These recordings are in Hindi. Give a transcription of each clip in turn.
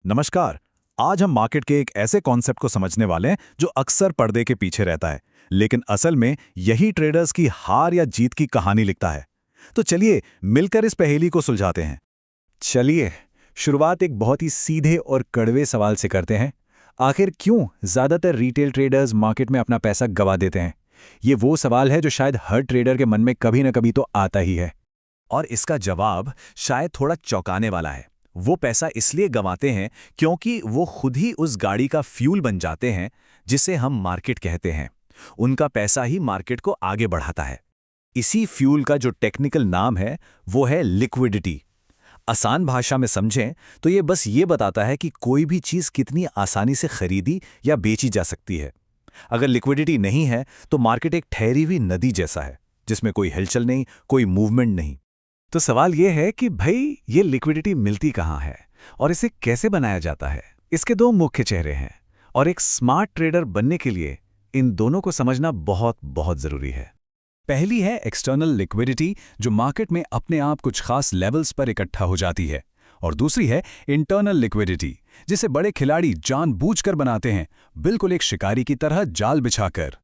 नमस्कार। आज हम मार्केट के एक ऐसे कॉन्सेप्ट को समझने वाले हैं जो अक्सर पर्दे के पीछे रहता है, लेकिन असल में यही ट्रेडर्स की हार या जीत की कहानी लिखता है। तो चलिए मिलकर इस पहेली को सुलझाते हैं। चलिए, शुरुआत एक बहुत ही सीधे और कड़वे सवाल से करते हैं। आखिर क्यों ज़्यादातर रिटेल ट्रेडर्स मार्केट में अपना पैसा गंवा देते हैं? ये वो सवाल है जो शायद हर ट्रेडर के मन में कभी न कभी तो आता ही है। और इसका जवाब शायद थोड़ा चौंकाने वाला है। वो पैसा इसलिए गंवाते हैं क्योंकि वो खुद ही उस गाड़ी का फ्यूल बन जाते हैं जिसे हम मार्केट कहते हैं। उनका पैसा ही मार्केट को आगे बढ़ाता है। इसी फ्यूल का जो टेक्निकल नाम है वो है लिक्विडिटी। आसान भाषा में समझें तो ये बस ये बताता है कि कोई भी चीज़ कितनी आसानी से खरीदी या बेची जा सकती है। अगर लिक्विडिटी नहीं है तो मार्केट एक ठहरी हुई नदी जैसा है जिसमें कोई हिलचल नहीं, कोई मूवमेंट नहीं। तो सवाल ये है कि भाई ये लिक्विडिटी मिलती कहाँ है और इसे कैसे बनाया जाता है? इसके दो मुख्य चेहरे हैं और एक स्मार्ट ट्रेडर बनने के लिए इन दोनों को समझना बहुत बहुत ज़रूरी है। पहली है एक्सटर्नल लिक्विडिटी, जो मार्केट में अपने आप कुछ खास लेवल्स पर इकट्ठा हो जाती है। और दूसरी है इंटरनल लिक्विडिटी, जिसे बड़े खिलाड़ी जानबूझकर बनाते हैं, बिल्कुल एक शिकारी की तरह जाल बिछाकर।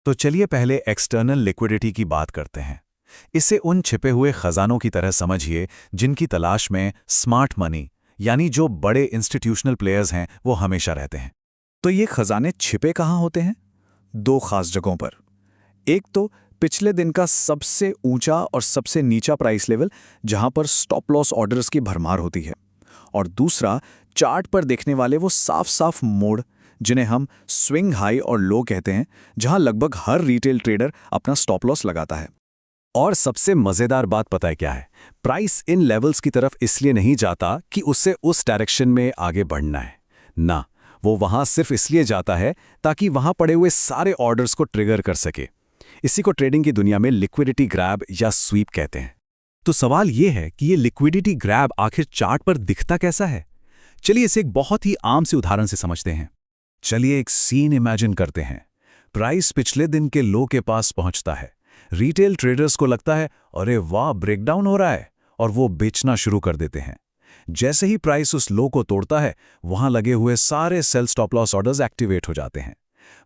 तो चलिए पहले एक्सटर्नल लिक्विडिटी की बात करते हैं। इसे उन छिपे हुए खजानों की तरह समझिए जिनकी तलाश में स्मार्ट मनी यानी जो बड़े इंस्टीट्यूशनल प्लेयर्स हैं वो हमेशा रहते हैं। तो ये खजाने छिपे कहाँ होते हैं? दो खास जगहों पर। एक तो पिछले दिन का सबसे ऊंचा और सबसे नीचा प्राइस लेवल, जहां पर स्टॉप लॉस ऑर्डर्स की भरमार होती है। और दूसरा चार्ट पर देखने वाले वो साफ साफ मोड़, जिन्हें हम स्विंग हाई और लो कहते हैं, जहां लगभग हर रिटेल ट्रेडर अपना स्टॉप लॉस लगाता है। और सबसे मजेदार बात पता है क्या है? प्राइस इन लेवल्स की तरफ इसलिए नहीं जाता कि उससे उस डायरेक्शन में आगे बढ़ना है ना, वो वहां सिर्फ इसलिए जाता है ताकि वहां पड़े हुए सारे ऑर्डर्स को ट्रिगर कर सके। इसी को ट्रेडिंग की दुनिया में लिक्विडिटी ग्रैब या स्वीप कहते हैं। तो सवाल यह है कि ये लिक्विडिटी ग्रैब आखिर चार्ट पर दिखता कैसा है? चलिए इसे एक बहुत ही आम से उदाहरण से समझते हैं। चलिए एक सीन इमेजिन करते हैं। प्राइस पिछले दिन के लो के पास पहुंचता है। रिटेल ट्रेडर्स को लगता है अरे वाह, ब्रेकडाउन हो रहा है, और वो बेचना शुरू कर देते हैं। जैसे ही प्राइस उस लो को तोड़ता है, वहां लगे हुए सारे sell stop loss orders activate हो जाते हैं।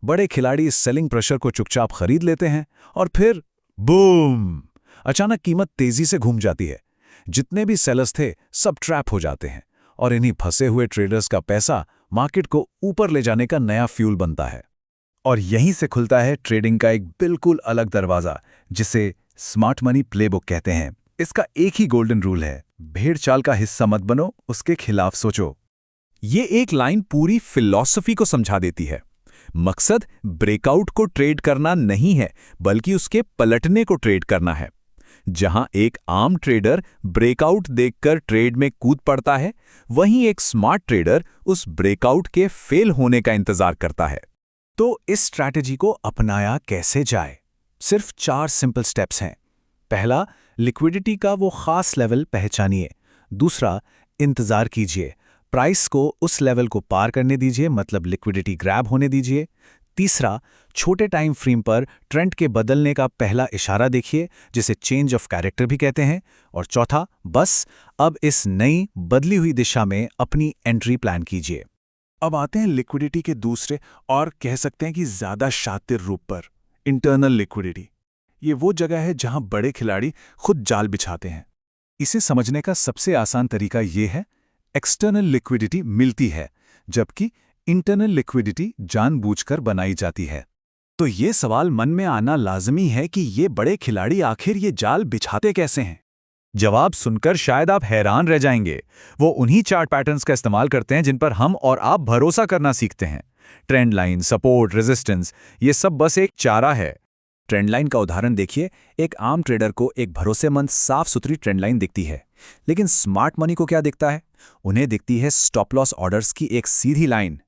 बड़े खिलाड़ी इस सेलिंग प्रेशर को चुपचाप खरीद लेते हैं और फिर बूम, अचानक कीमत तेजी से घूम जाती है। जितने भी सेलर्स थे सब ट्रैप हो जाते हैं और इन्हीं फंसे हुए ट्रेडर्स का पैसा मार्केट को ऊपर ले जाने का नया फ्यूल बनता है। और यहीं से खुलता है ट्रेडिंग का एक बिल्कुल अलग दरवाजा, जिसे स्मार्ट मनी प्लेबुक कहते हैं। इसका एक ही गोल्डन रूल है, भेड़ चाल का हिस्सा मत बनो, उसके खिलाफ सोचो। ये एक लाइन पूरी फिलॉसफी को समझा देती है। मकसद ब्रेकआउट को ट्रेड करना नहीं है, बल्कि उसके पलटने को ट्रेड करना है। जहां एक आम ट्रेडर ब्रेकआउट देखकर ट्रेड में कूद पड़ता है, वहीं एक स्मार्ट ट्रेडर उस ब्रेकआउट के फेल होने का इंतजार करता है। तो इस स्ट्रैटेजी को अपनाया कैसे जाए? सिर्फ 4 सिंपल स्टेप्स हैं। पहला, लिक्विडिटी का वो खास लेवल पहचानिए। दूसरा, इंतजार कीजिए, प्राइस को उस लेवल को पार करने दीजिए, मतलब लिक्विडिटी ग्रैब होने दीजिए। तीसरा, छोटे टाइम फ्रेम पर ट्रेंड के बदलने का पहला इशारा देखिए, जिसे चेंज ऑफ कैरेक्टर भी कहते हैं। और चौथा, बस अब इस नई बदली हुई दिशा में अपनी एंट्री प्लान कीजिए। अब आते हैं लिक्विडिटी के दूसरे और कह सकते हैं कि ज्यादा शातिर रूप पर, इंटरनल लिक्विडिटी। ये वो जगह है जहां बड़े खिलाड़ी खुद जाल बिछाते हैं। इसे समझने का सबसे आसान तरीका ये है, एक्सटर्नल लिक्विडिटी मिलती है जबकि इंटरनल लिक्विडिटी जानबूझकर बनाई जाती है। तो ये सवाल मन में आना लाजमी है कि ये बड़े खिलाड़ी आखिर ये जाल बिछाते कैसे हैं? जवाब सुनकर शायद आप हैरान रह जाएंगे। वो उन्हीं चार्ट पैटर्न्स का इस्तेमाल करते हैं जिन पर हम और आप भरोसा करना सीखते हैं। ट्रेंड लाइन, सपोर्ट, रेजिस्टेंस, ये सब बस एक चारा है। ट्रेंड लाइन का उदाहरण देखिए। एक आम ट्रेडर को एक भरोसेमंद साफ सुथरी ट्रेंड लाइन दिखती है, लेकिन स्मार्ट मनी को क्या दिखता है? उन्हें दिखती है स्टॉप लॉस ऑर्डर्स की एक सीधी लाइन।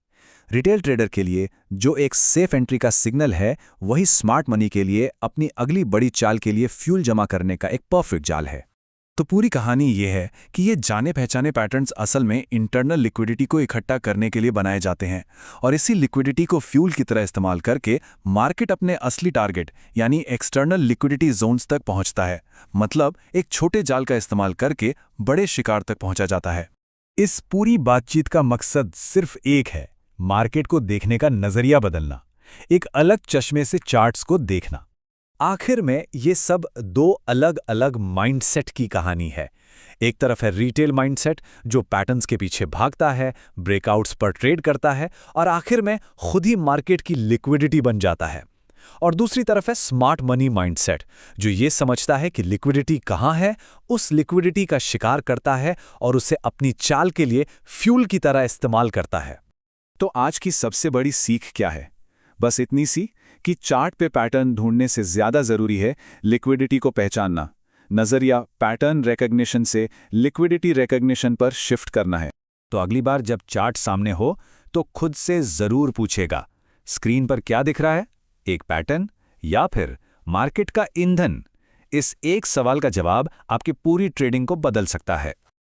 रिटेल ट्रेडर के लिए जो एक सेफ एंट्री का सिग्नल है, वही स्मार्ट मनी के लिए अपनी अगली बड़ी चाल के लिए फ्यूल जमा करने का एक परफेक्ट जाल है। तो पूरी कहानी ये है कि ये जाने पहचाने पैटर्न्स असल में इंटरनल लिक्विडिटी को इकट्ठा करने के लिए बनाए जाते हैं, और इसी लिक्विडिटी को फ्यूल की तरह इस्तेमाल करके मार्केट अपने असली टारगेट यानी एक्सटर्नल लिक्विडिटी जोन्स तक पहुंचता है। मतलब एक छोटे जाल का इस्तेमाल करके बड़े शिकार तक पहुंचा जाता है। इस पूरी बातचीत का मकसद सिर्फ एक है, मार्केट को देखने का नजरिया बदलना, एक अलग चश्मे से चार्ट्स को देखना। आखिर में ये सब दो अलग अलग माइंडसेट की कहानी है। एक तरफ है रिटेल माइंडसेट जो पैटर्न्स के पीछे भागता है, ब्रेकआउट्स पर ट्रेड करता है और आखिर में खुद ही मार्केट की लिक्विडिटी बन जाता है। और दूसरी तरफ है स्मार्ट मनी माइंडसेट जो ये समझता है कि लिक्विडिटी कहाँ है, उस लिक्विडिटी का शिकार करता है और उसे अपनी चाल के लिए फ्यूल की तरह इस्तेमाल करता है। तो आज की सबसे बड़ी सीख क्या है? बस इतनी सी कि चार्ट पे पैटर्न ढूंढने से ज्यादा जरूरी है लिक्विडिटी को पहचानना। नजरिया पैटर्न रिकॉग्निशन से लिक्विडिटी रिकॉग्निशन पर शिफ्ट करना है। तो अगली बार जब चार्ट सामने हो तो खुद से जरूर पूछेगा, स्क्रीन पर क्या दिख रहा है, एक पैटर्न या फिर मार्केट का ईंधन? इस एक सवाल का जवाब आपकी पूरी ट्रेडिंग को बदल सकता है।